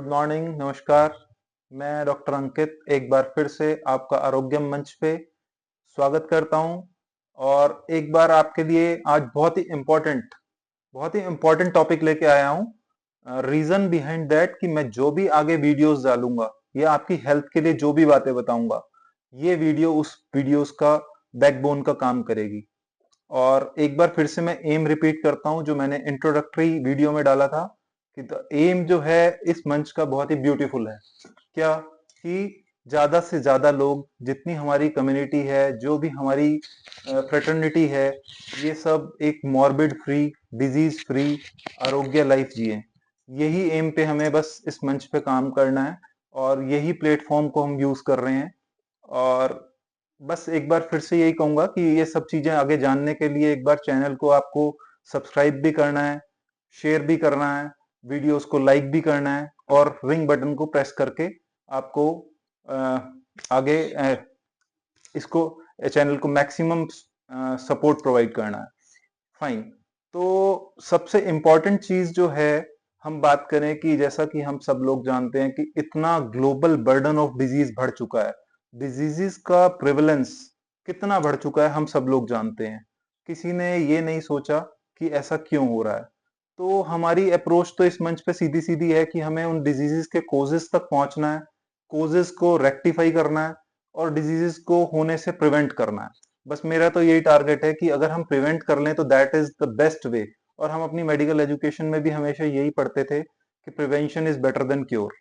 Good morning, नमस्कार। मैं doctor अंकित एक बार फिर से आपका आरोग्यम मंच पे स्वागत करता हूं और एक बार आपके लिए आज बहुत ही इम्पोर्टेंट टॉपिक लेके आया हूं। रीजन बिहाइंड दैट कि मैं जो भी आगे वीडियोस डालूंगा या आपकी हेल्थ के लिए जो भी बातें बताऊंगा, ये वीडियो उस वीडियोस का बैकबोन का काम करेगी। और एक बार फिर से मैं एम रिपीट करता हूं जो मैंने इंट्रोडक्टरी वीडियो में डाला था कि एम जो है इस मंच का बहुत ही ब्यूटीफुल है। क्या कि ज्यादा से ज्यादा लोग, जितनी हमारी कम्युनिटी है, जो भी हमारी फ्रेटर्निटी है, ये सब एक मॉर्बिड फ्री, डिजीज फ्री आरोग्य लाइफ जिए। यही एम पे हमें बस इस मंच पे काम करना है और यही प्लेटफॉर्म को हम यूज कर रहे हैं। और बस एक बार फिर से यही कहूंगा कि ये सब चीजें आगे जानने के लिए एक बार चैनल को आपको सब्सक्राइब भी करना है, शेयर भी करना है, वीडियोस को लाइक भी करना है और रिंग बटन को प्रेस करके आपको आगे इसको चैनल को मैक्सिमम सपोर्ट प्रोवाइड करना है। फाइन। तो सबसे इम्पोर्टेंट चीज जो है, हम बात करें कि जैसा कि हम सब लोग जानते हैं कि इतना ग्लोबल बर्डन ऑफ डिजीज बढ़ चुका है। डिजीजेस का प्रेवलेंस कितना बढ़ चुका है हम सब लोग जानते हैं। किसी ने ये नहीं सोचा कि ऐसा क्यों हो रहा है। तो हमारी अप्रोच तो इस मंच पे सीधी सीधी है कि हमें उन डिजीजेस के कोजेस तक पहुंचना है, कोजेस को रेक्टिफाई करना है और डिजीजेस को होने से प्रिवेंट करना है। बस मेरा तो यही टारगेट है कि अगर हम प्रिवेंट कर लें तो that is the best way. और हम अपनी मेडिकल एजुकेशन में भी हमेशा यही पढ़ते थे कि prevention is better than cure.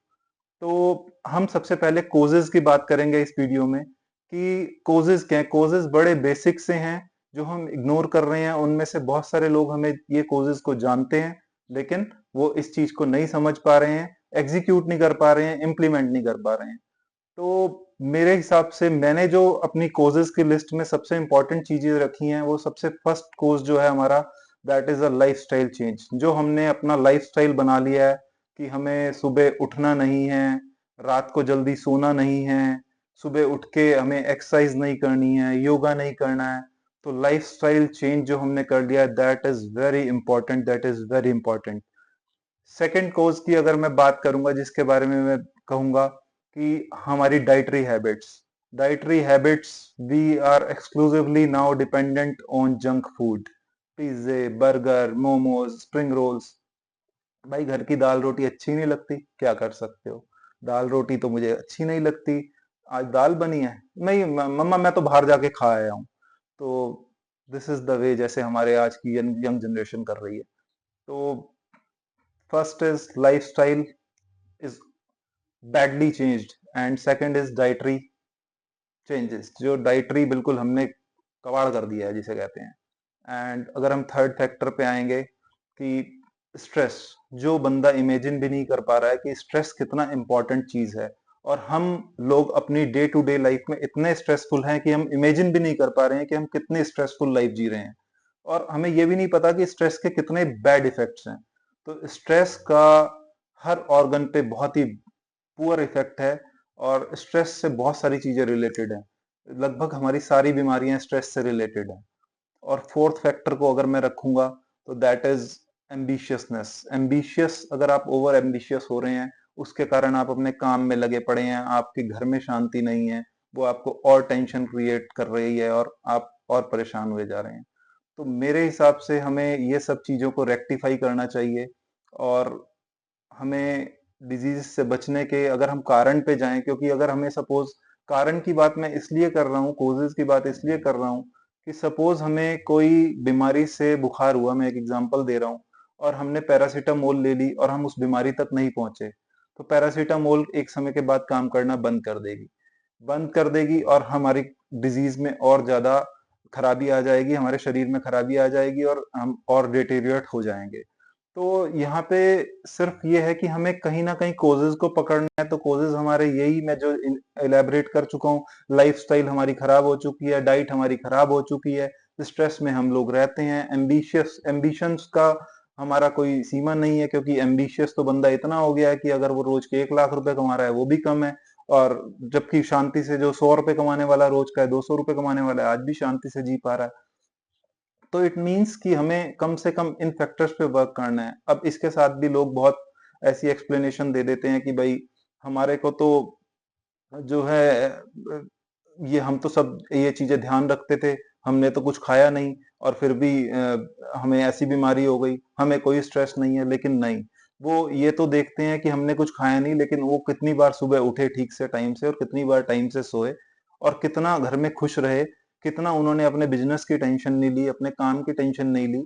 तो हम सबसे पहले कोजेस की बात करेंगे इस वीडियो में कि कोजेस क्या है। कोजेस बड़े बेसिक से हैं जो हम इग्नोर कर रहे हैं। उनमें से बहुत सारे लोग हमें ये कोजेस को जानते हैं, लेकिन वो इस चीज को नहीं समझ पा रहे हैं, एग्जीक्यूट नहीं कर पा रहे हैं, इम्प्लीमेंट नहीं कर पा रहे हैं। तो मेरे हिसाब से मैंने जो अपनी कोजेस की लिस्ट में सबसे इंपॉर्टेंट चीजें रखी हैं, वो सबसे फर्स्ट कोज जो है हमारा, that is a lifestyle change. जो हमने अपना लाइफस्टाइल बना लिया है कि हमें सुबह उठना नहीं है, रात को जल्दी सोना नहीं है, सुबह उठ के हमें एक्सरसाइज नहीं करनी है, योगा नहीं करना है। तो लाइफस्टाइल चेंज जो हमने कर लिया है, that is very important, that is very important. Second cause की अगर मैं बात करूंगा, जिसके बारे में मैं कहूंगा कि हमारी dietary habits we are exclusively now dependent on junk food, पिज्जे, बर्गर, मोमोज, स्प्रिंग रोल्स। भाई घर की दाल रोटी अच्छी नहीं लगती, क्या कर सकते हो। दाल रोटी तो मुझे अच्छी नहीं लगती। आज दाल बनी है, नहीं मम्मा मैं तो बाहर जाके खा आया हूँ। तो दिस इज द वे जैसे हमारे आज की यंग जनरेशन कर रही है। तो first is lifestyle is badly changed and second is dietary changes. जो डाइटरी बिल्कुल हमने कबाड़ कर दिया है जिसे कहते हैं। एंड अगर हम थर्ड फैक्टर पे आएंगे कि स्ट्रेस, जो बंदा इमेजिन भी नहीं कर पा रहा है कि स्ट्रेस कितना इंपॉर्टेंट चीज है। और हम लोग अपनी डे टू डे लाइफ में इतने स्ट्रेसफुल हैं कि हम इमेजिन भी नहीं कर पा रहे हैं कि हम कितने स्ट्रेसफुल लाइफ जी रहे हैं। और हमें ये भी नहीं पता कि स्ट्रेस के कितने बैड इफेक्ट्स हैं। तो स्ट्रेस का हर ऑर्गन पे बहुत ही पुअर इफेक्ट है और स्ट्रेस से बहुत सारी चीजें रिलेटेड हैं। लगभग हमारी सारी बीमारियां स्ट्रेस से रिलेटेड हैं। और फोर्थ फैक्टर को अगर मैं रखूंगा तो दैट इज एम्बिशियसनेस। एम्बिशियस, अगर आप ओवर एम्बिशियस हो रहे हैं, उसके कारण आप अपने काम में लगे पड़े हैं, आपके घर में शांति नहीं है, वो आपको और टेंशन क्रिएट कर रही है और आप और परेशान हुए जा रहे हैं। तो मेरे हिसाब से हमें ये सब चीजों को रेक्टिफाई करना चाहिए। और हमें डिजीज से बचने के अगर हम कारण पे जाएं, क्योंकि अगर हमें सपोज, कारण की बात मैं इसलिए कर रहा हूँ, कोजेज की बात इसलिए कर रहा हूँ कि सपोज हमें कोई बीमारी से बुखार हुआ, मैं एक एग्जांपल दे रहा हूँ, और हमने पैरासीटामोल ले ली और हम उस बीमारी तक नहीं पहुंचे, तो पैरासीटामोल एक समय के बाद काम करना बंद कर देगी और हमारी डिजीज में और ज्यादा खराबी आ जाएगी, हमारे शरीर में खराबी आ जाएगी और हम और डिटेरियोरेट हो जाएंगे। तो यहाँ पे सिर्फ ये है कि हमें कहीं ना कहीं कोजेज को पकड़ना है। तो कोजेज हमारे यही, मैं जो एलेबरेट कर चुका हूँ, लाइफस्टाइल हमारी खराब हो चुकी है, डाइट हमारी खराब हो चुकी है, स्ट्रेस में हम लोग रहते हैं, एम्बिशंस का हमारा कोई सीमा नहीं है, क्योंकि एम्बिशियस तो बंदा इतना हो गया है कि अगर वो रोज के 1 लाख रुपए कमा रहा है वो भी कम है। और जबकि शांति से जो 100 रुपए कमाने वाला रोज का है, 200 रुपए कमाने वाला है, आज भी शांति से जी पा रहा है। तो इट मीन्स कि हमें कम से कम इन फैक्टर्स पे वर्क करना है। अब इसके साथ भी लोग बहुत ऐसी एक्सप्लेनेशन दे देते हैं कि भाई हमारे को तो जो है ये हम तो सब ये चीजें ध्यान रखते थे, हमने तो कुछ खाया नहीं और फिर भी हमें ऐसी बीमारी हो गई, हमें कोई स्ट्रेस नहीं है। लेकिन नहीं, वो ये तो देखते हैं कि हमने कुछ खाया नहीं, लेकिन वो कितनी बार सुबह उठे ठीक से टाइम से और कितनी बार टाइम से सोए और कितना घर में खुश रहे, कितना उन्होंने अपने बिजनेस की टेंशन नहीं ली, अपने काम की टेंशन नहीं ली,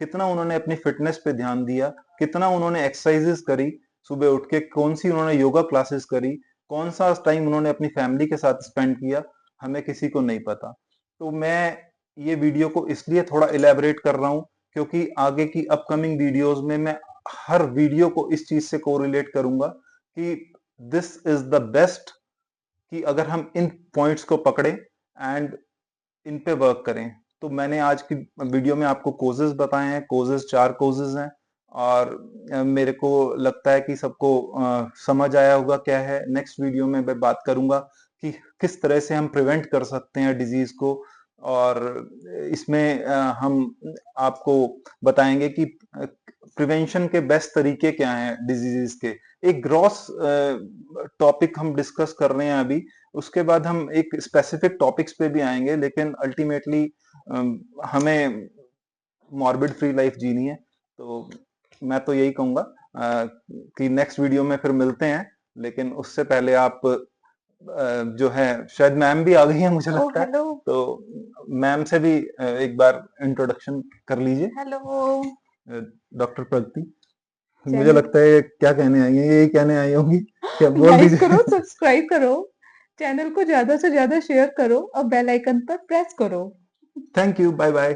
कितना उन्होंने अपनी फिटनेस पे ध्यान दिया, कितना उन्होंने एक्सरसाइजेस करी सुबह उठ के, कौन सी उन्होंने योगा क्लासेस करी, कौन सा टाइम उन्होंने अपनी फैमिली के साथ स्पेंड किया, हमें किसी को नहीं पता। तो मैं ये वीडियो को इसलिए थोड़ा इलेबोरेट कर रहा हूं क्योंकि आगे की अपकमिंग वीडियोस में मैं हर वीडियो को इस चीज से कोरिलेट करूंगा कि दिस इज द बेस्ट, कि अगर हम इन पॉइंट्स को पकड़े एंड इन पे वर्क करें। तो मैंने आज की वीडियो में आपको कोजेस बताए हैं, कोजेस 4 कोजेस हैं और मेरे को लगता है कि सबको समझ आया होगा क्या है। नेक्स्ट वीडियो में मैं बात करूंगा कि किस तरह से हम प्रिवेंट कर सकते हैं डिजीज को, और इसमें हम आपको बताएंगे कि प्रिवेंशन के बेस्ट तरीके क्या हैं डिजीजेस के। एक ग्रॉस टॉपिक हम डिस्कस कर रहे हैं अभी, उसके बाद हम एक स्पेसिफिक टॉपिक्स पे भी आएंगे, लेकिन अल्टीमेटली हमें मॉर्बिड फ्री लाइफ जीनी है। तो मैं तो यही कहूंगा कि नेक्स्ट वीडियो में फिर मिलते हैं, लेकिन उससे पहले आप जो है, शायद मैम भी आ गई है मुझे लगता है, तो मैम से भी एक बार इंट्रोडक्शन कर लीजिए। हेलो डॉक्टर प्रगति, मुझे लगता है क्या कहने आई है, यही कहने आई होंगी, क्या बोल लाइक दीजिए। करो, सब्सक्राइब करो, चैनल को ज्यादा से ज्यादा शेयर करो और बेल आइकन पर प्रेस करो। Thank you, bye bye.